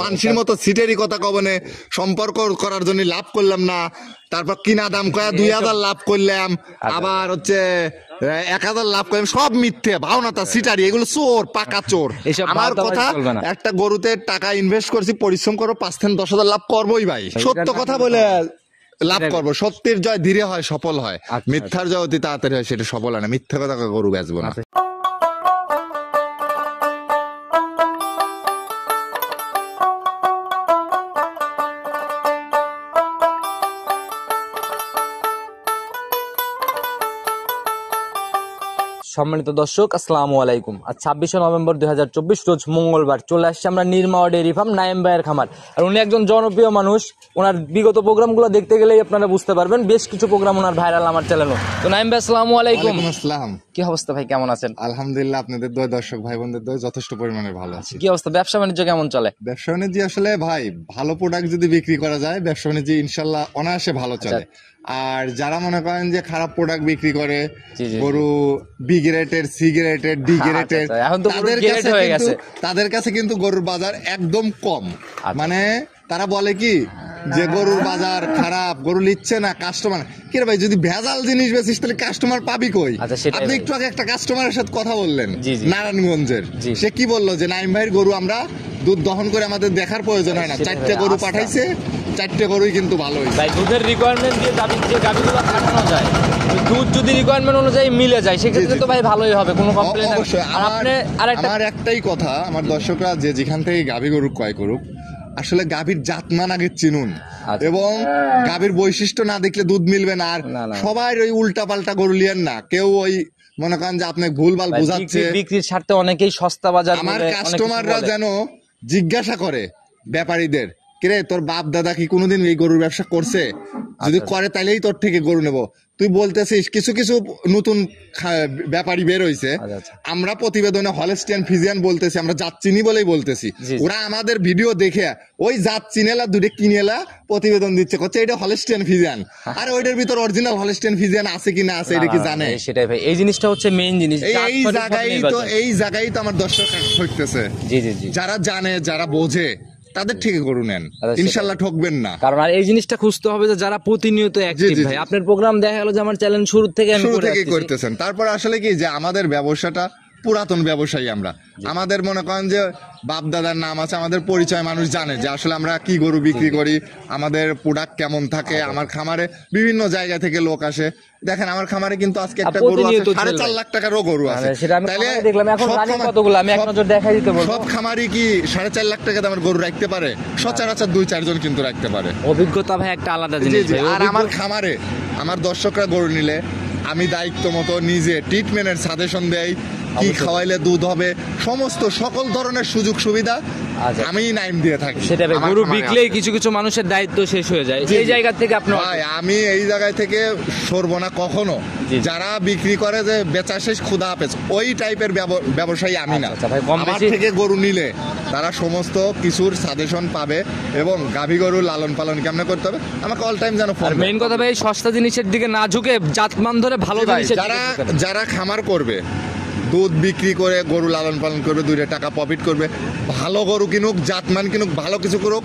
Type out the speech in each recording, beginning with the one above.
মানুষের মতো সিটেরই কথা কবনে সম্পর্ক করার জন্য লাভ করলাম না, তারপর কিনা দাম কয়া 2000 লাভ করলাম, আবার হচ্ছে 1000 লাভ করলাম, সব মিথ্যে ভাওনাতা সিটারি, এগুলো চোর, পাকা চোর। আমার কথা, একটা গরুতে টাকা ইনভেস্ট করছি, পরিশ্রম করো, 5 থেকে 10,000 লাভ করবোই ভাই, সত্য কথা বলে লাভ করবো। সত্যের জয় ধীরে হয়, সফল হয়, মিথ্যার জয় অতি তাড়াতাড়ি হয়, সেটা সফল হয় না। মিথ্যা কথা গরু বেচবো না। সম্মানিত দর্শক, আসসালামু আলাইকুম। আজ 26 নভেম্বর 2024 রোজ মঙ্গলবার চলে আসছে আমরা নির্মাওয়া ডেইরি ফার্ম নাইম ভাইয়ের খামার। আর উনি একজন জনপ্রিয় মানুষ, ওনার বিগত প্রোগ্রামগুলো দেখতে গেলেই আপনারা বুঝতে পারবেন, বেশ কিছু প্রোগ্রাম ওনার ভাইরাল আমার চ্যানেলে। তো নাইম ভাই, আসসালামু আলাইকুম। আসসালাম। কি অবস্থা ভাই, কেমন আছেন? আলহামদুলিল্লাহ, আপনাদের দোয়া, দর্শক ভাই বোনদের দোয়া যথেষ্ট পরিমাণে ভালো আছে। কি অবস্থা, ব্যবসা বাণিজ্য কেমন চলে? ব্যবসা বাণিজ্য আসলে ভাই, ভালো প্রোডাক্ট যদি বিক্রি করা যায়, ব্যবসা বাণিজ্য ইনশাল্লাহ অনায়াসে ভালো চলে। আর যারা মনে করেন যে খারাপ প্রোডাক্ট বিক্রি করে, গরু বি গ্রেডের, সি গ্রেডের, ডি গ্রেডের, তাদের কাছে কিন্তু গরুর বাজার একদম কম। মানে তারা বলে কি যে গরুর বাজার খারাপ, গরু নিচ্ছে না কাস্টমার। কি রে ভাই, যদি ভেজাল জিনিস বেচিস তাহলে কাস্টমার পাবি কই? আপনি একটু আগে একটা কাস্টমারের সাথে কথা বললেন নারায়ণগঞ্জের, সে কি বললো যে নাইম ভাইয়ের গরু আমরা দুধ দহন করে আমাদের দেখার প্রয়োজন হয় না, 4টে গরু পাঠাইছে, 4টে গরুই কিন্তু ভালো হয়েছে। ভাই দুধের রিকোয়ারমেন্ট দিয়ে যে গাভীগুলো পাঠানো যায়, দুধ যদি রিকোয়ারমেন্ট অনুযায়ী মিলে যায় সেক্ষেত্রে তো ভাই ভালোই হবে, কোনো কমপ্লেইন নেই। অবশ্যই। আমার একটাই কথা, আমার দর্শকরা যে যেখান থেকে গাভী গরু ক্রয় করুক, আসলে গাভীর জাতমান আগে চিনুন, এবং গাভীর বৈশিষ্ট্য না দেখলে দুধ মিলবে না। আর সবাই ওই উল্টা পাল্টা গরু লিয়েন না, কেউ ওই মনে করেন যে আপনি ভুলভাল বোঝাচ্ছে। বিক্রির স্বার্থে অনেকেই সস্তা বাজার, আমার কাস্টমাররা যেন জিজ্ঞাসা করে ব্যাপারীদের, কিরে তোর বাপ দাদা কি কোনোদিন এই গরুর ব্যবসা করছে? যদি করে তাইলেই তোর থেকে গরু নেবো। তুই বলতেছিস কিছু কিছু নতুন ব্যাপারী বের হইছে, আমরা প্রতিবেদনে হলস্টিয়ান ফিজিয়ান বলতেছি, আমরা জাত চিনি বলেই বলতেছি। ওরা আমাদের ভিডিও দেখে ওই জাত চিনেলা দুটো কিনেলা প্রতিবেদন দিচ্ছে, করছে এটা হলস্টিয়ান ফিজিয়ান। আর ওইটার ভিতর অরিজিনাল হলস্টিয়ান ফিজিয়ান আছে কি না আছে এটা কি জানে? সেটাই ভাই, এই জিনিসটা হচ্ছে মেইন জিনিস। এই জায়গায় তো আমার দর্শক হইতেছে, যারা জানে, যারা বোঝে, তাদের থেকে গরু নেন, ইনশাল্লাহ ঠকবেন না। কারণ আর এই জিনিসটা খুঁজতে হবে যে যারা প্রতিনিয়ত অ্যাক্টিভ। ভাই আপনার প্রোগ্রাম দেখা গেল যে আমার চ্যানেল শুরু থেকে করতেছেন, তারপর আসলে কি যে আমাদের ব্যবসাটা পুরাতন ব্যবসায়ী, আমরা আমাদের মনে করেন যে বাপ দাদার নাম আছে, আমাদের পরিচয় মানুষ জানে যে আসলে আমরা কি গরু বিক্রি করি, আমাদের প্রোডাক্ট কেমন থাকে। আমার খামারে বিভিন্ন জায়গা থেকে লোক আসে, দেখেন আমার খামারে কিন্তু আজকে একটা গরু আছে 4.5 লাখ টাকারও গরু আছে। সব খামারি কি 4.5 লাখ টাকা দামের গরু রাখতে পারে? সচরাচর 2-4 জন কিন্তু রাখতে পারে। অভিজ্ঞতা ভাই একটা আলাদা জিনিস। আর আমার খামারে আমার দর্শকরা গরু নিলে আমি দায়িত্ব মতো নিজে ট্রিটমেন্টের সাজেশন দেই, কি খাওয়াইলে দুধ হবে, সমস্ত সকল ধরনের সুযোগ সুবিধা আমি নাইম দিয়ে থাকি। সেটা গরু বিকলেই কিছু কিছু মানুষের দায়িত্ব শেষ হয়ে যায়। এই জায়গা থেকে আপনার আমি এই জায়গায় থেকে সরবো না কখনো। যারা বিক্রি করে যে বেচা শেষ ক্ষুধা হাফেজ, ওই টাইপের ব্যবসায়ী আমি না। আমার থেকে গরু নিলে তারা সমস্ত কিছুর সাজেশন পাবে, এবং গাভী গরু লালন পালন কেমনে করতে হবে আমাকে অল টাইম যেন ফোন। মেইন কথা ভাই, সস্তা জিনিসের দিকে না ঝুঁকে জাতমান ধরে ভালো জিনিসের। যারা খামার করবে, দুধ বিক্রি করে গরু লালন পালন করবে, 2 টাকা প্রফিট করবে, ভালো গরু কিনুক, জাতমান কিনুক, ভালো কিছু করুক,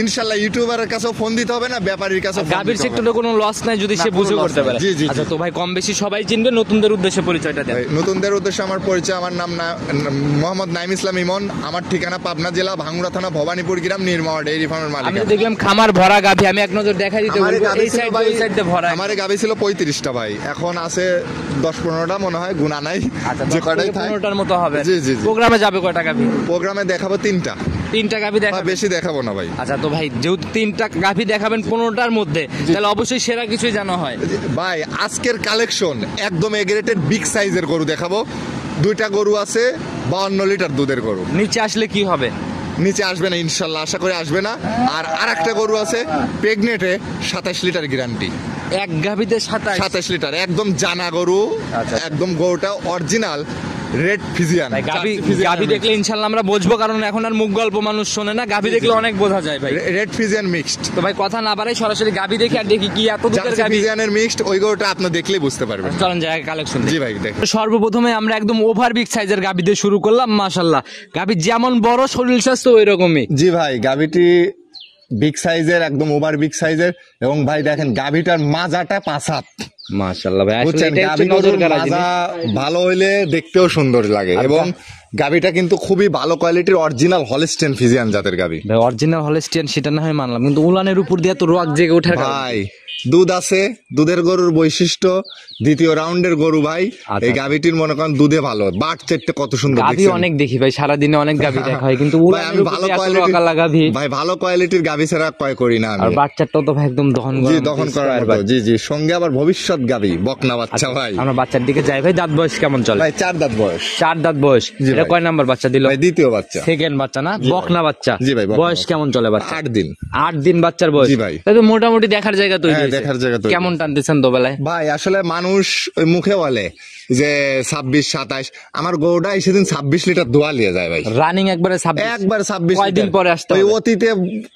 ইনশাআল্লাহ ইউটিউবারের কাছেও ফোন দিতে হবে না, ব্যাপারীর কাছেও। গাভীর সেক্টরে কোনো লস নাই যদি সে বুঝে করতে পারে। আচ্ছা তো ভাই কম বেশি সবাই চিনবে, নতুনদের উদ্দেশ্যে পরিচয়টা দেন। নতুনদের উদ্দেশ্যে আমার পরিচয়, আমার নাম মোহাম্মদ নাইম ইসলাম ইমন, আমার ঠিকানা পাবনা জেলা ভাঙ্গুড়া থানা ভবানীপুর গ্রাম, নির্মাওয়া ডেইরি ফার্মের মালিক। আমি দেখলাম খামার ভরা গাভী, আমি এক নজর দেখাই দিতে বলবো। এই সাইডে ভরা আমার গাভী ছিল 35টা ভাই, এখন আছে 10-15টা মনে হয়, গুণা নাই। যে কয়টাই 15টার মতো হবে। প্রোগ্রামে যাবে কয়টা গাভী? প্রোগ্রামে দেখাবো 3টা গাভী দেখাবো, বেশি দেখাবো না ভাই। আচ্ছা তো ভাই যেহেতু 3টা গাভী দেখাবেন 15টার মধ্যে, তাহলে অবশ্যই সেরা কিছুই জানা হয় ভাই। আজকের কালেকশন একদম এ গ্রেডের বিগ সাইজের গরু দেখাবো। 2টা গরু আছে 52 লিটার দুধের গরু। নিচে আসলে কি হবে? নিচে আসবে না ইনশাল্লাহ, আশা করি আসবে না। আর আরেকটা গরু আছে প্রেগনেটে 27 লিটার গ্যারান্টি। এক গাভীতে 27 লিটার, একদম জানা গরু। একদম গরুটা অরিজিনাল রেড ফিজিয়ান। গাভী দেখলে ইনশাআল্লাহ আমরা বুঝবো, কারণ এখন আর মুখ গল্প মানুষ শোনে না, গাভী দেখলে অনেক বোঝা যায় ভাই। Red Friesian mixed. তো ভাই কথা না বাড়াই সরাসরি গাভী দেখি আর দেখি কি এত দুধের গাভী। ফিজিয়ানের মিক্সড ওই গরুটা আপনি দেখলেই বুঝতে পারবেন। চলেন জায়গা কালেকশন। জি ভাই দেখেন। সর্বপ্রথমে আমরা একদম ওভার বিগ সাইজের গাভী দিয়ে শুরু করলাম। মাশাআল্লাহ, গাভী যেমন বড় শরীর স্বাস্থ্য ওই রকমই। জি ভাই, গাভীটি বিগ সাইজের, একদম ওভার বিগ সাইজের। এবং ভাই দেখেন গাভীটার মাজাটা 5 হাত। মাশাআল্লাহ ভাই, আসলে বুঝছেন, এটা হচ্ছে গাভী নজর গরুর কাড়া মাজা জিনিস। ভালো হইলে দেখতেও সুন্দর লাগে। এবং গাভীটা কিন্তু খুবই ভালো কোয়ালিটির অরিজিনাল হলস্টেইন ফিজিয়ান জাতের গাভী। ভাই অরিজিনাল হলস্টিয়ান সেটা না হয় মানলাম, কিন্তু উলানের উপর দিয়ে তো রোগ জেগে ওঠার কারণ ভাই দুধ আছে, দুধের গরুর বৈশিষ্ট্য, দ্বিতীয় রাউন্ডের গরু ভাই। আচ্ছা। এই গাভীটির মনে করেন দুধে ভালো, বাট চেটে কত সুন্দর গাভী দেখছেন? অনেক দেখি ভাই, সারাদিনে অনেক গাভী দেখা হয়, কিন্তু ভাই উলানের আমি উপর ভালো দিয়ে এত কোয়ালিটির রকালা গাভী। ভাই ভালো কোয়ালিটির গাভী ছাড়া ক্রয় করি না আর আমি। বাচ্চাটাও তো ভাই একদম দহন জি দহন করার মতো। জি জি, সঙ্গে আবার ভবিষ্যৎ গাভী বকনা বাচ্চা ভাই। আমরা বাচ্চার দিকে যাই ভাই। দাঁত বয়স কেমন চলে? ভাই 4 দাঁত বয়স। 4 দাঁত বয়স। জি এটা ভাই। কয় নাম্বার বাচ্চা দিল? ভাই দ্বিতীয় বাচ্চা। সেকেন্ড বাচ্চা না, বকনা বাচ্চা। জি ভাই, বকনা বয়স বাচ্চা। কেমন চলে বাচ্চা? 8 দিন। 8 দিন বাচ্চার বয়স। জি ভাই। তাই তো মোটামুটি দেখার জায়গা তৈরি হ্যাঁ, হয়েছে। দেখার জায়গা তৈরি। কেমন টানতেছেন দোবেলায়? ভাই আসলে মানুষ ওই মুখে বলে যে 26 27, আমার গরুটা সেদিন 26 লিটার দোয়া লিয়ে যায় ভাই। রানিং একবারে 26। একবার 26 কয়দিন লিটার। পরে আসতে ওই হবে? অতীতে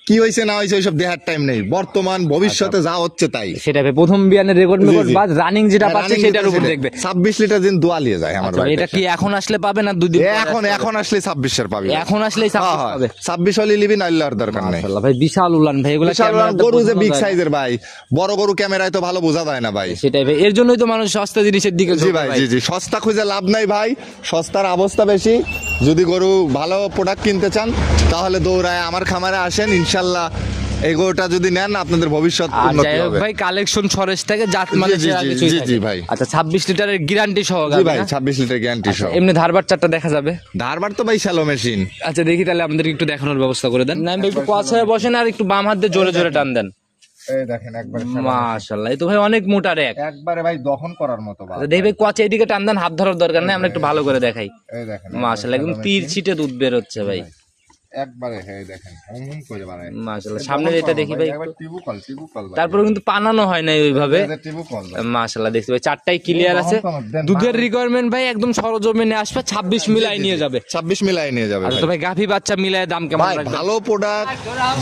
কি হয়েছে না হয়েছে ওইসব দেখার টাইম নেই, বর্তমান ভবিষ্যতে যা হচ্ছে তাই। সেটা ভাই প্রথম বিয়ানের রেকর্ড জি, মেকর্ড জি। বাদ রানিং যেটা হ্যাঁ, পাচ্ছে running সেটার যেটা উপর সেটা। দেখবে। 26 লিটার দিন দোয়া লিয়ে যায় আমার আচ্ছা, ভাই। এটা কি এখন আসলে পাবে না দুদিন পরে এখন আসতে হবে? এখন আসলে 26 এর পাবি। এখন আসলেই 26 পাবে। 26 হলে লিবি, না আর দরকার নেই। মাশাআল্লাহ ভাই, বিশাল উলান ভাই, এগুলো বিশাল ক্যামেরাতে গরু যে বোঝানো বিগ যায় না। সাইজের ভাই, বড় গরু ক্যামেরায় তো ভালো বোঝা যায় না ভাই। সেটাই ভাই, এর জন্যই তো মানুষ সস্তা জিনিসের দিকে জি ঝোঁকে ভাই, ভাই। জি জি, সস্তা খুঁজে লাভ নাই ভাই, সস্তার অবস্থা বেশি। যদি গরু ভালো প্রোডাক্ট কিনতে চান তাহলে দৌড়ায় আমার খামারে আসেন, ইনশাল্লাহ এই গরুটা যদি নেন আপনাদের ভবিষ্যৎ আর উন্নতি যাই হোক হবে। ভাই, কালেকশন সরেজ থেকে জাত মানে জি, সেরা জি, কিছুই জি, থাকে। জি ভাই। আচ্ছা, 26 লিটারের গ্যারান্টি সহ জি গাভী ভাই, না? 26 লিটার গ্যারান্টি সহ। এমনি ধারবার চারটা দেখা যাবে? ধারবার তো ভাই শ্যালো মেশিন। আচ্ছা দেখি, তাহলে আমাদের একটু দেখানোর ব্যবস্থা করে দেন। না একটু পাঁচ হয়ে বসেন আর একটু বাম হাত দিয়ে জোরে জোরে টান দেন। এই দেখেন একবারে মাশাআল্লাহ, এই তো ভাই অনেক মোটা রেক। একবারে ভাই দহন করার মতো ভাই। দেখি ভাই কোয়াচে এদিকে টান দেন, হাত ধরার দরকার নেই, আমরা একটু ভালো করে দেখাই। এই দেখেন মাশাআল্লাহ, একদম তীর ছিটে দুধ বের হচ্ছে ভাই। একবারে হ্যাঁ দেখেন হুম করে বানায়। মাশাআল্লাহ, সামনে এটা দেখি ভাই একবার একটু। টিবুকল ভাই। তারপরে কিন্তু পানানো হয় না ওইভাবে। টিবুকল মাশাআল্লাহ, দেখতে ভাই চারটাই ক্লিয়ার আছে। দুধের রিকোয়ারমেন্ট ভাই একদম সরজমিনে আসবে, 26 মিলাই নিয়ে যাবে। 26 মিলাই নিয়ে যাবে আচ্ছা ভাই। তো ভাই গাভী বাচ্চা মিলায় দাম কেমন ভাই রাখবেন? ভালো প্রোডাক্ট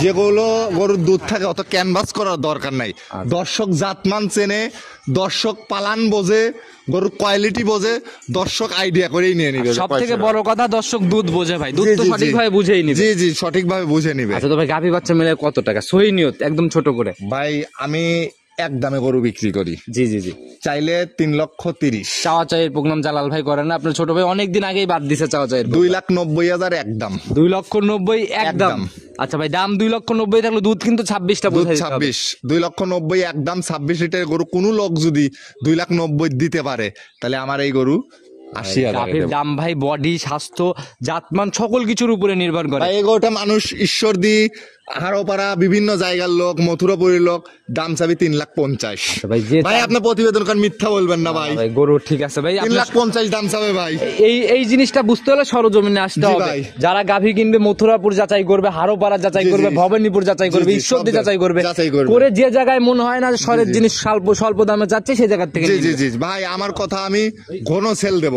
যেগুলো গরুর দুধ থাকে অত ক্যানভাস করার দরকার নাই। দর্শক জাতমান চেনে, দর্শক পালান বোঝে, গরুর কোয়ালিটি বোঝে, দর্শক আইডিয়া করেই নিয়ে নিবে। সব থেকে বড় কথা দর্শক দুধ বোঝে ভাই, দুধ জি, তো জি, জি। সঠিকভাবে বুঝেই নিবে। জি জি, সঠিকভাবে বুঝে নিবে। আচ্ছা তো ভাই গাভী বাচ্চা মিলে কত টাকা সহি নিয়ত একদম ছোট করে? ভাই আমি এক দামে গরু বিক্রি করি, জি জি জি। চাইলে 3,30,000। চাওয়া চাইয়ের প্রোগ্রাম জালাল ভাই করেন না? আপনার ছোট ভাই অনেকদিন আগেই বাদ দিছে চাওয়া চাইয়ের। 2,90,000 একদম। 2,90,000 একদম। একদম। আচ্ছা ভাই, দাম 2,90,000 থাকলে দুধ কিন্তু 26টা দুধ বোঝাই দিতে হবে। 26, 2,90,000 একদম। 26 লিটার গরু কোনো লোক যদি 2,90,000 দিতে পারে তাহলে আমার এই গরু 80,000 গাভীর দাম ভাই বডি, স্বাস্থ্য, জাতমান সকল কিছুর উপরে নির্ভর করে। ভাই এই গরুটা মানুষ ঈশ্বরদী, হারোপাড়া, বিভিন্ন জায়গার লোক, মথুরাপুরীর লোক দাম চাবি 3,50,000। ভাই যে ভাই আপনার প্রতিবেদন করেন, মিথ্যা বলবেন না ভাই। ভাই গরু ঠিক আছে ভাই, আপনার 3,50,000 দাম চাবে ভাই। এই জিনিসটা বুঝতে হলে সরজমিনে আসতে জি হবে। ভাই। যারা গাভী কিনবে মথুরাপুর যাচাই করবে, হারোপাড়া যাচাই জি, করবে, জি। ভবানীপুর যাচাই জি, করবে, জি, ঈশ্বরদী সব যাচাই করবে, যাচাই করবে। করে যে জায়গায় মনে হয় না যে সরের জিনিস স্বল্প স্বল্প দামে যাচ্ছে সেই জায়গা থেকে জি নিয়ে জি নিবে। জি ভাই, আমার কথা আমি ঘন সেল দেব,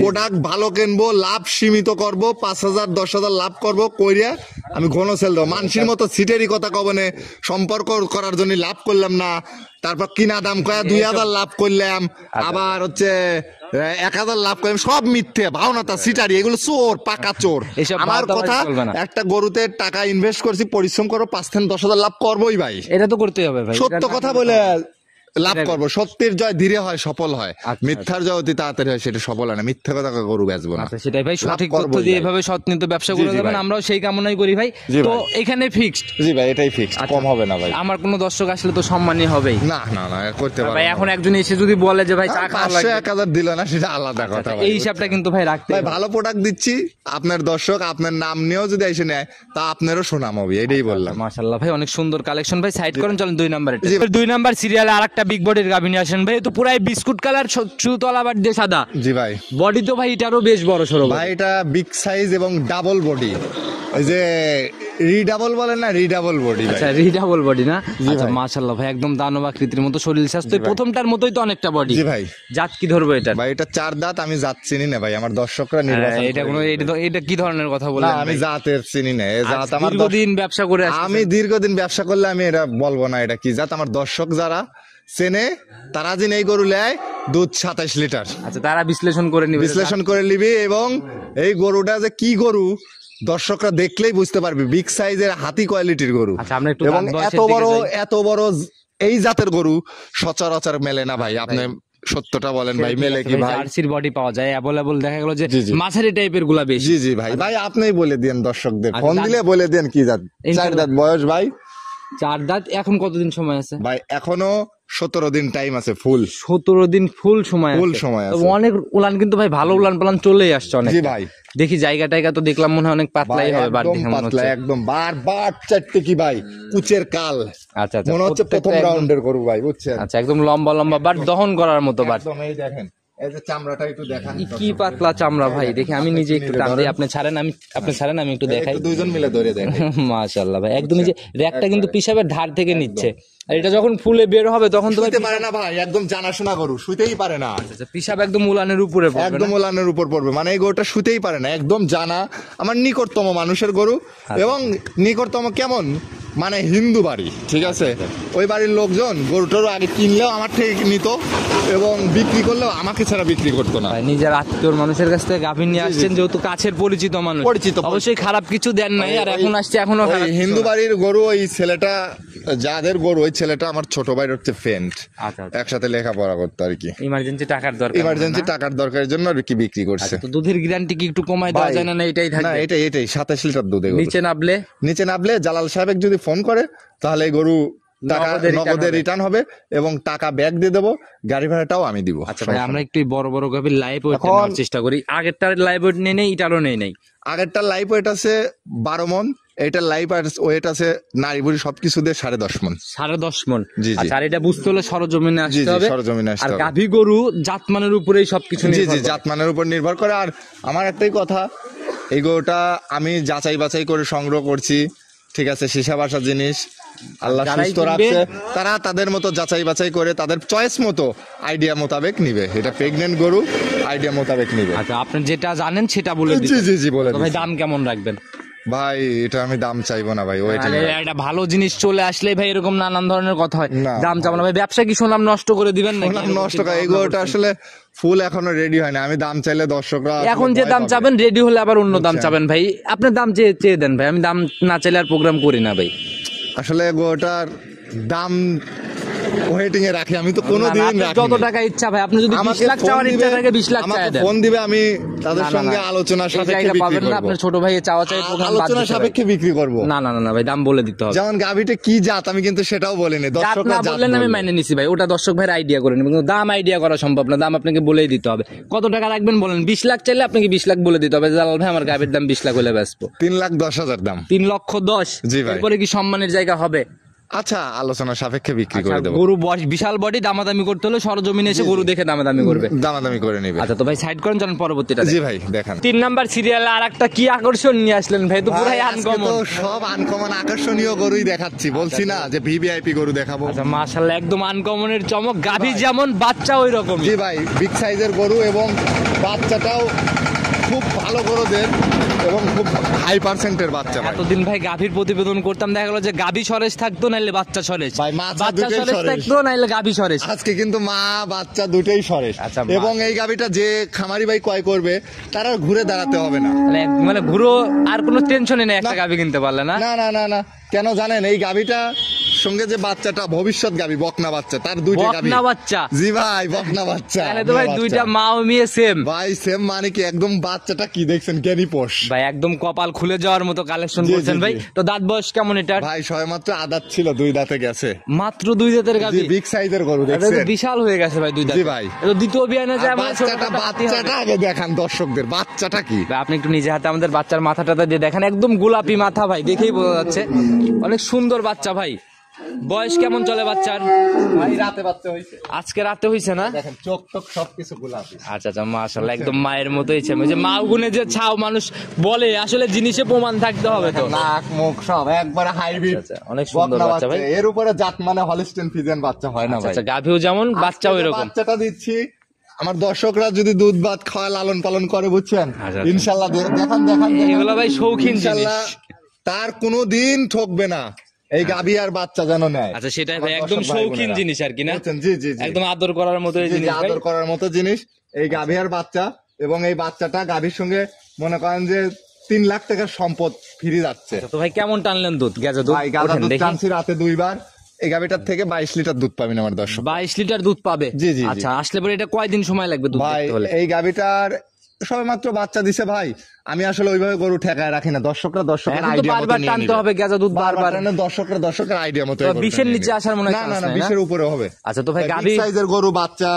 প্রোডাক্ট ভালো কিনবো, লাভ সীমিত করব, 5,000 10,000 লাভ করব কইরা আমি ঘন সেল দেবো। মানুষের মতো সিটেরই কথা কবনে সম্পর্ক করার জন্য লাভ করলাম না, তারপর কিনা দাম কয়া 2,000 লাভ করলাম, আবার হচ্ছে 1,000 লাভ করলাম, সব মিথ্যে ভাওনাটা সিটারি, এগুলো চোর, পাকা চোর। এসব আমার ভাওতাবাজি কথা চলবে না। একটা গরুতে টাকা ইনভেস্ট করছি, পরিশ্রম করো, 5,000 লাভ করবোই ভাই। এটা তো করতেই হবে ভাই, সত্য কথা বলে লাভ করবো। সত্যের জয় ধীরে হয়, সফল হয়। আচ্ছা, মিথ্যার জয় অতি তাড়াতাড়ি হয়, সেটা সফল হয় না। মিথ্যা কথা গরু বেচবো না। আচ্ছা সেটাই ভাই, লাভ সঠিক করবোই তথ্য দিয়ে ভাই। এভাবে সৎনীত ব্যবসা জি, করে জি যাবেন, ভাই। আমরাও সেই কামনাই করি ভাই। জি তো ভাই। এখানে ফিক্সড। জি ভাই, এটাই ফিক্স, কম হবে না ভাই। আমার কোনো দর্শক আসলে তো সম্মানই হবেই না না না, করতে পারবো ভাই। না। এখন একজন এসে যদি বলে যে ভাই চা খাওয়া 500 লাগবে, 1,000 দিল না, সেটা আলাদা কথা ভাই। এই হিসাবটা কিন্তু ভাই রাখতে ভাই হবে। ভালো প্রোডাক্ট দিচ্ছি, আপনার দর্শক আপনার নাম নিয়েও যদি এসে নেয় তা আপনারও সুনাম হবে, এটাই বললাম। মাশাআল্লাহ ভাই, অনেক সুন্দর কালেকশন ভাই। সাইড করেন, চলেন 2 নাম্বারে। জি। 2 নাম্বার সিরিয়ালে আরেকটা বিগ বডির গাভী নিয়ে আসেন ভাই। তো পুরাই বিস্কুট কালার, চুতলা বাট দিয়ে সাদা জি ভাই। বডি তো ভাই এটারও বেশ বড় সরো ভাই এটা বিগ সাইজ এবং ডাবল বডি। ওই যে রিডাবল বলেন না, রিডাবল বডি। আচ্ছা রিডাবল বডি না? আচ্ছা মাশাআল্লাহ ভাই, একদম দানব আকৃতির মতো শরীর স্বাস্থ্য, প্রথমটার মতোই তো অনেকটা বডি। জি ভাই। জাত কি ধরবো এটা? ভাই এটা 4 দাঁত, আমি জাত চিনি না ভাই, আমার দর্শকরা নির্বাচন। এটা কি ধরনের কথা বললেন? না আমি জাতের চিনি না, এই জাত আমার দীর্ঘদিন ব্যবসা করে আমি দীর্ঘদিন ব্যবসা করলে আমি এটা বলবো না এটা কি জাত। আমার দর্শক যারা চেনে তারা দিন এই গরু নেয় দুধ 27 লিটার। আচ্ছা তারা বিশ্লেষণ করে নিবি, এবং এই গরুটা যে কি গরু দর্শকরা দেখলেই বুঝতে পারবে, বিগ সাইজের হাতি কোয়ালিটির গরু। আচ্ছা আমরা একটু এবং এত বড় এই জাতের গরু সচরাচর মেলে না ভাই। আপনি সত্যটা বলেন ভাই, মেলে কি ভাই? জার্সির বডি পাওয়া যায় অ্যাভেলেবল, দেখা গেল যে মাঝারি টাইপের গুলা বেশি। জি জি ভাই, ভাই আপনিই বলে দেন দর্শকদের, ফোন দিলে বলে দেন কি জাত। 4 দাঁত বয়স ভাই। 4 দাঁত। এখন কতদিন সময় আছে ভাই? এখনো 17 দিন টাইম আছে, ফুল 17 দিন ফুল সময় আছে। অনেক উলান কিন্তু ভাই, ভালো উলান পালান চলেই আসছে অনেক। জি ভাই। দেখি জায়গা টাইগা তো দেখলাম মনে হয় অনেক পাতলাই হবে, পাতলা একদম। বার চারটে কি ভাই, কুচের কাল। আচ্ছা আচ্ছা, মনে হচ্ছে প্রথম রাউন্ডের গরু ভাই, বুঝছেন? আচ্ছা একদম লম্বা লম্বা বাট দহন করার মতো বাট। একদম এই দেখেন, এই যে চামড়াটা একটু দেখান, কি পাতলা চামড়া ভাই। দেখি আমি নিজে একটু টান দিই, আপনি ছাড়েন আমি একটু দেখাই। দুইজন মিলে ধরে দেখেন। মাশাআল্লাহ ভাই, একদম এই যে র‍্যাকটা কিন্তু পিসাবের ধার থেকে নিচ্ছে, আর এটা যখন ফুলে বের হবে তখন তো শুইতে পারে না ভাই, একদম জানাশোনা গরু, শুইতেই পারে না। আচ্ছা পিসাব একদম উলানের উপরে পড়বে, একদম উলানের উপর পড়বে, মানে এই গরুটা শুইতেই পারে না, একদম জানা। আমার নিকটতম মানুষের গরু, এবং নিকটতম কেমন মানে হিন্দু বাড়ি, ঠিক আছে? ওই বাড়ির লোকজন গরুটারও আগে কিনলেও আমার থেকে নিত, এবং বিক্রি করলেও আমাকে ছাড়া বিক্রি করতো না। নিজের আত্মীয় মানুষের কাছ থেকে গাভী নিয়ে আসছেন, যেহেতু কাছের পরিচিত মানুষ, অবশ্যই খারাপ কিছু দেন নাই, আর এখন আসছে এখনো হিন্দু বাড়ির গরু। ওই ছেলেটা যাদের গরু, ওই ছেলেটা আমার ছোট ভাইয়ের হচ্ছে ফ্রেন্ড, একসাথে লেখাপড়া করতো আর কি। ইমার্জেন্সি টাকার দরকারের জন্য আর কি বিক্রি করছে। তো দুধের গ্যারান্টি কি একটু কমাই দেওয়া যায় না? এটাই থাকে না, এটাই 27 লিটার দুধে। নিচে নাবলে জালাল সাহেব যদি ফোন করে তাহলে এই গরু টাকা নগদে রিটার্ন হবে, এবং টাকা ব্যাক দিয়ে দেবো, গাড়ি ভাড়াটাও আমি দিব। আচ্ছা ভাই, আমরা একটু বড় বড় গাভীর লাইভ ওয়েট নেওয়ার চেষ্টা করি। আগেরটার লাইভ ওয়েট নেই, এটারও নেই। আগেরটার লাইভ ওয়েট আছে 12 মণ, এটার লাইভ ওয়েট আছে নারী বুড়ি সবকিছু দিয়ে 10.5 মণ। 10.5 মণ। জি জি। আর এটা বুঝতে হলে সরজমিনে আসতে হবে। আর হবে। গাভী গরু জাতমানের উপরেই সবকিছু নির্ভর করে। জি জি, জাতমানের উপর নির্ভর করে। আর আমার একটাই কথা, এই গরুটা আমি যাচাই বাছাই করে সংগ্রহ করছি, ঠিক আছে? সীসা বাসা জিনিস, আল্লাহ সুস্থ রাখছে, তারা তাদের মতো যাচাই বাছাই করে তাদের চয়েস মতো আইডিয়া মোতাবেক নিবে। এটা প্রেগনেন্ট গরু, আইডিয়া মোতাবেক নিবে। আচ্ছা আপনি যেটা জানেন সেটা বলে দিন। জি জি জি, বলে দিন। ভাই দাম কেমন রাখবেন? ভাই এটা আমি দাম চাইবো না ভাই, একটা ভালো জিনিস চলে আসলে ভাই এরকম নানান ধরনের কথা হয়, দাম চাবো না ভাই। ব্যবসা কি সুনাম নষ্ট করে দিবেন না? নষ্ট করে, এই গরুটা আসলে ফুল এখনো রেডি হয় না। আমি দাম চাইলে দর্শকরা এখন যে দাম চাবেন, রেডি হলে আবার অন্য দাম চাবেন ভাই। আপনি দাম চেয়ে দেন ভাই, আমি দাম না চাইলে আর প্রোগ্রাম করি না ভাই। আসলে গরুটার দাম ওয়েটিং এ রাখি আমি, তো কোনোদিন রাখি যত টাকা ইচ্ছা ভাই, আপনি যদি 20 লাখ চাওয়ার ইচ্ছা থাকে 20 লাখ চাই দেন, ফোন দিবে, আমি তাদের সঙ্গে আলোচনা সাপেক্ষে বিক্রি করব। আপনার ছোট ভাইয়ের চাওয়া চাই প্রোগ্রাম আলোচনা সাপেক্ষে বিক্রি করব। না না না ভাই, দাম বলে দিতে হবে। যেমন গাভীটা কি জাত আমি কিন্তু সেটাও বলিনি, দর্শকরা জাত বললেন, আমি মেনে নিছি ভাই, ওটা দর্শক ভাইয়ের আইডিয়া করে নেবেন, কিন্তু দাম আইডিয়া করা সম্ভব না। দাম আপনাকে বলেই দিতে হবে। কত টাকা রাখবেন বলেন? 20 লাখ চাইলে আপনাকে 20 লাখ বলে দিতে হবে। জালাল ভাই আমার গাভীর দাম 20 লাখ হলে বেচবো। 3,10,000 দাম। 3,10,000। জি ভাই। এরপরে কি সম্মানের জায়গা হবে? আচ্ছা আলোচনা সাপেক্ষে বিক্রি করে দেব। গরু বিশাল বডি, দামাদামি করতে হলে সরজমিনে এসে গরু দেখে দামাদামি করবে, দামাদামি করে নেবে। আচ্ছা তো ভাই সাইড করেন, চলেন পরবর্তীটা। জি ভাই দেখান। 3 নাম্বার সিরিয়ালে আরেকটা কি আকর্ষণ নিয়ে আসলেন ভাই? তো পুরাই আনকমন, সব আনকমন আকর্ষণীয় গরুই দেখাচ্ছি, বলছি না যে ভিভিআইপি গরু দেখাবো। আচ্ছা মাশাআল্লাহ, একদম আনকমনের চমক। গাভী যেমন বাচ্চা ওই রকম। জি ভাই, বিগ সাইজের গরু, এবং বাচ্চাটাও খুব ভালো গরুদের, এবং খুব হাই পার্সেন্টের বাচ্চা। এতদিন ভাই গাভীর প্রতিবেদন করতাম, দেখা গেল যে গাভী সরেজ থাকতো নাইলে বাচ্চা সরেজ, বাচ্চা সরেজ থাকতো নাইলে গাভী সরেজ। আজকে কিন্তু মা বাচ্চা দুটোই সরেজ। এবং এই গাভীটা যে খামারি ভাই ক্রয় করবে তারা ঘুরে দাঁড়াতে হবে না, মানে ঘুরো আর কোনো টেনশনই নেই, একটা গাভী কিনতে পারলে না। না না না না, কেন জানেন? এই গাভীটা সঙ্গে যে বাচ্চাটা ভবিষ্যৎ গাভী, বকনা বাচ্চা, তার দুইটা গাভী। বকনা বাচ্চা? জি ভাই, বকনা বাচ্চা। তাহলে তো ভাই দুইটা মা ও মেয়ে সেম ভাই, সেম মানে কি একদম বাচ্চাটা কি দেখছেন, জ্ঞানী পোষ ভাই, একদম কপাল খুলে যাওয়ার মতো কালেকশন করছেন ভাই। তো দাঁত বয়স কেমন এটা? ভাই সবেমাত্র আদাত ছিল, 2 দাঁতে গেছে। মাত্র 2 দাঁতের গাভী? বিগ সাইজের গরু দেখছেন, বিশাল হয়ে গেছে ভাই 2 দাঁত। জি ভাই, এটা দ্বিতীয় বিয়ানে যায়। বাচ্চাটা আগে দেখান দর্শকদের, বাচ্চাটা কি। আপনি একটু নিজে হাতে আমাদের বাচ্চার মাথাটা দিয়ে দেখেন, একদম গোলাপি মাথা ভাই, দেখেই বোঝা যাচ্ছে অনেক সুন্দর বাচ্চা ভাই। বয়স কেমন চলে বাচ্চার? ভাই রাতে বাচ্চা হয়েছে, আজকে রাতে হইছে না? দেখেন চোখ টোক সবকিছু গোলাপি। আচ্ছা আচ্ছা, মাশাআল্লাহ, একদম মায়ের মতোই ছে। ওই যে মা গুনে যে ছাও মানুষ বলে, আসলে জিনিসে প্রমাণ থাকতে হবে তো। নাক মুখ সব একবারে হাইব্রিড। আচ্ছা, অনেক সুন্দর বাচ্চা ভাই। এর উপরে জাত মানে হলিস্টিয়ান ফ্রিজিয়ান বাচ্চা হয় না ভাই। আচ্ছা, গাভীও যেমন বাচ্চাও এরকম। বাচ্চাটা দিচ্ছি আমার দর্শকরা যদি দুধ ভাত খাওয়া লালন পালন করে, বুঝছেন, ইনশাল্লাহ দেখান এগুলো ভাই শৌখিন জিনিস, ইনশাল্লাহ তার কোনো দিন ঠকবে না এই গাভী আর বাচ্চা যেন নেয়। আচ্ছা, সেটাই ভাই, একদম শৌখিন জিনিস আর কি না? জি জি জি, একদম আদর করার মতো জিনিস, আদর করার মতো জিনিস এই গাভী আর বাচ্চা। এবং এই বাচ্চাটা গাভীর সঙ্গে মনে করেন যে 3 লাখ টাকার সম্পদ ফিরে যাচ্ছে। তো ভাই কেমন টানলেন দুধ? গেছে দুধ? ভাই গাধা দুধ টানছি রাতে 2 বার। এই গাভীটার থেকে 22 লিটার দুধ পাবেন আমার দর্শক। 22 লিটার দুধ পাবে? জি জি। আচ্ছা, আসলে পরে এটা কয়দিন সময় লাগবে দুধ ভাই? দেখতে হলে? এই গাভীটার সবেমাত্র বাচ্চা দিছে ভাই। আমি আসলে ওইভাবে গরু ঠেকায় রাখি না, দর্শকরা আইডিয়া মতো বারবার টানতে হবে গেজা দুধ, বারবার দর্শকের আইডিয়া মতো। 20 এর নিচে আসার মনে হয় না না, 20 এর উপরে হবে। আচ্ছা, তো ভাই গাভী সাইজের গরু বাচ্চা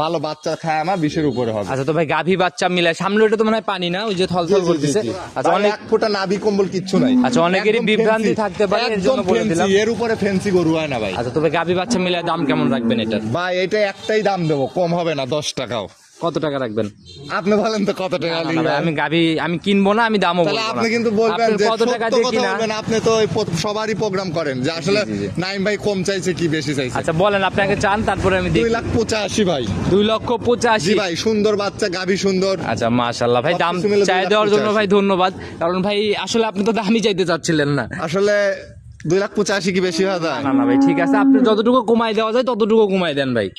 ভালো বাচ্চা খায় আমার 20 এর উপরে হবে। আচ্ছা, তো ভাই গাভী বাচ্চা মিলায় সামনে ওটা তো মনে হয় পানি না, ওই যে থলথল করতেছে। আচ্ছা, অনেক 1 ফোঁটা নাভি কম্বল কিচ্ছু নাই। আচ্ছা, অনেকেরই বিভ্রান্তি থাকতে পারে, এর জন্য বলে দিলাম। এর উপরে ফেন্সি গরু হয় না ভাই। আচ্ছা, তো ভাই গাভী বাচ্চা মিলায় দাম কেমন রাখবেন এটার? ভাই এটা একটাই দাম দেবো, কম হবে না, 10 টাকাও। কত টাকা রাখবেন আপনি বলেন তো কত টাকা না ভাই, আমি গাভী আমি কিনবো না, আমি দামও বলবো না। আপনি কিন্তু বলবেন যে কত টাকা দিয়ে কিনা। আপনি তো সবারই প্রোগ্রাম করেন যে আসলে নাইম ভাই কম চাইছে কি বেশি চাইছে। আচ্ছা বলেন, আপনাকে চান, তারপরে আমি 2,85,000 ভাই। 2,85,000 জি ভাই, সুন্দর বাচ্চা, গাভী সুন্দর। আচ্ছা, মাশাআল্লাহ ভাই, দাম চাই দেওয়ার জন্য ভাই ধন্যবাদ। কারণ ভাই আসলে আপনি তো দামই চাইতে চাচ্ছিলেন না। আসলে 2,85,000 কি বেশি হয়? না না ভাই, ঠিক আছে, আপনি যতটুকু কমাই দেওয়া যায় ততটুকু কমাই দেন ভাই।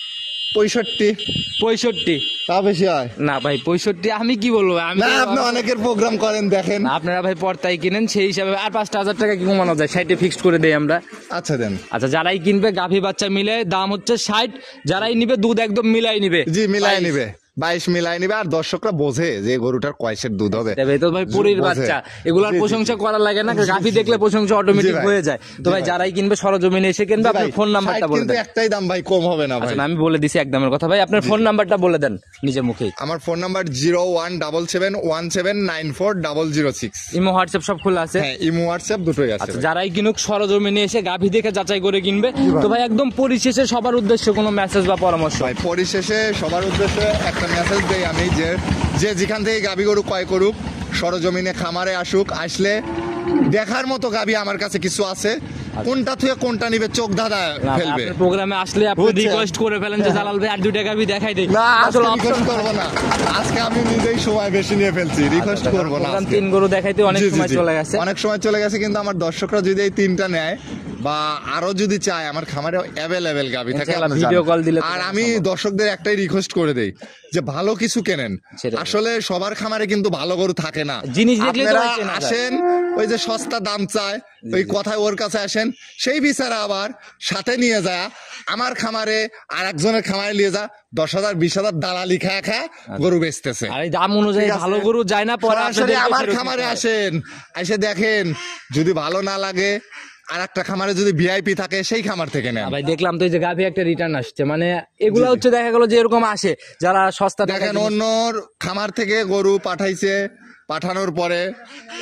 65 তা বেশি হয় না ভাই, 65 আমি কি বলবো, আমি না, আপনি অনেকের প্রোগ্রাম করেন দেখেন। আপনারা ভাই পর্তায় কিনেন, সেই হিসাবে আর 5,000 টাকা কি কমানো যায়? 60 ফিক্সড করে দেই আমরা। আচ্ছা দেন। আচ্ছা, যারাই কিনবে গাভী বাচ্চা মিলে দাম হচ্ছে 60, যারাই নিবে দুধ একদম মিলাই নিবে। জি, মিলাই নিবে, 22 মিলাই নিবে। আর দর্শকরা বোঝে যে গরুটার কয়সের দুধ হবে। তো ভাই পুরীর বাচ্চা, এগুলার প্রশংসা করা লাগে না, গাভী দেখলে প্রশংসা অটোমেটিক হয়ে যায়। তো ভাই যারাই কিনবে সরজমিনে এসে কিনবে। আপনার ফোন নাম্বারটা বলে দেন। একটাই দাম ভাই, কম হবে না ভাই। আমি বলে দিছি একদমের কথা ভাই, আপনার ফোন নাম্বারটা বলে দেন নিজে মুখেই। আমার ফোন নাম্বার 0177179006। ইমো হোয়াটসঅ্যাপ সব খোলা আছে? হ্যাঁ, ইমো হোয়াটসঅ্যাপ দুটোই আছে। যারাই কিনুক সরজমিনে এসে গাভী দেখে যাচাই করে কিনবে। তো ভাই একদম পরিশেষে সবার উদ্দেশ্যে কোনো মেসেজ বা পরামর্শ? ভাই পরিশেষে সবার উদ্দেশ্যে একটা মেসেজ দেই আমি, যে যেখান থেকে গাভী গরু ক্রয় করুক, সরজমিনে খামারে আসুক। আসলে দেখার মতো গাভী আমার কাছে কিছু আছে, কোনটা থেকে কোনটা নিবে চোখ ধাঁধা ফেলবে। প্রোগ্রামে আসলে আপনি রিকোয়েস্ট করে ফেলেন যে জালাল ভাই আর 2টা গাভী দেখাই দেই। না, আসলে রিকোয়েস্ট করব না, আজকে আমি নিজেই সময় বেশি নিয়ে ফেলছি, রিকোয়েস্ট করব না। 3 গরু দেখাইতে অনেক সময় চলে গেছে, অনেক সময় চলে গেছে, কিন্তু আমার দর্শকরা যদি এই 3টা নেয় বা আরো যদি চায়, আমার খামারে অ্যাভেলেবেল গাভী থাকে, ভিডিও কল দিলে। আর আমি দর্শকদের একটাই রিকোয়েস্ট করে দেই যে ভালো কিছু কেনেন। আসলে সবার খামারে কিন্তু ভালো গরু থাকে না, জিনিস দেখলে তো আসেন ওই যে সস্তা দাম চায়, ওই কথায় ওর কাছে আসেন, সেই বিচারে আবার সাথে নিয়ে যায় আমার খামারে আর একজনের খামারে নিয়ে যা 10,000 20,000 দালালি খায়া গরু বেচতেছে। আর এই দাম অনুযায়ী ভালো গরু যায় না, পরে আসলে আমার খামারে আসেন, এসে দেখেন, যদি ভালো না লাগে আর একটা খামারে যদি ভিআইপি থাকে সেই খামার থেকে নেন। ভাই দেখলাম তো এই যে গাভী একটা রিটার্ন আসছে, মানে এগুলা হচ্ছে দেখা গেল যে এরকম আসে যারা সস্তা। দেখেন অন্য খামার থেকে গরু পাঠাইছে, পাঠানোর পরে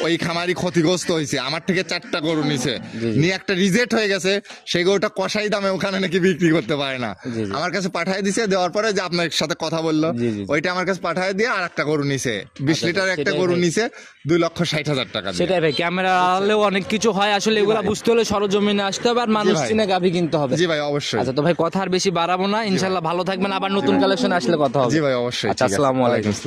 ওই খামারি ক্ষতিগ্রস্ত হয়েছে, আমার থেকে 4টা গরু নিছে, নিয়ে একটা রিজেক্ট হয়ে গেছে, সেই গরুটা কষাই দামে ওখানে নাকি বিক্রি করতে পারে না, আমার কাছে পাঠায় দিছে। দেওয়ার পরে যে আপনার সাথে কথা বললো, ওইটা আমার কাছে পাঠায় দিয়ে আর একটা গরু নিছে, 20 লিটার একটা গরু নিছে, 2,60,000 টাকা। সেটাই ভাই, ক্যামেরা আড়ালেও অনেক কিছু হয়, আসলে এগুলা বুঝতে হলে সরজমিনে আসতে হবে আর মানুষ চিনে গাভী কিনতে হবে। জি ভাই, অবশ্যই। আচ্ছা, তো ভাই কথা আর বেশি বাড়াবো না, ইনশাল্লাহ ভালো থাকবেন, আবার নতুন কালেকশন আসলে কথা হবে। জি ভাই, অবশ্যই। আচ্ছা, আসসালামু আলাইকুম।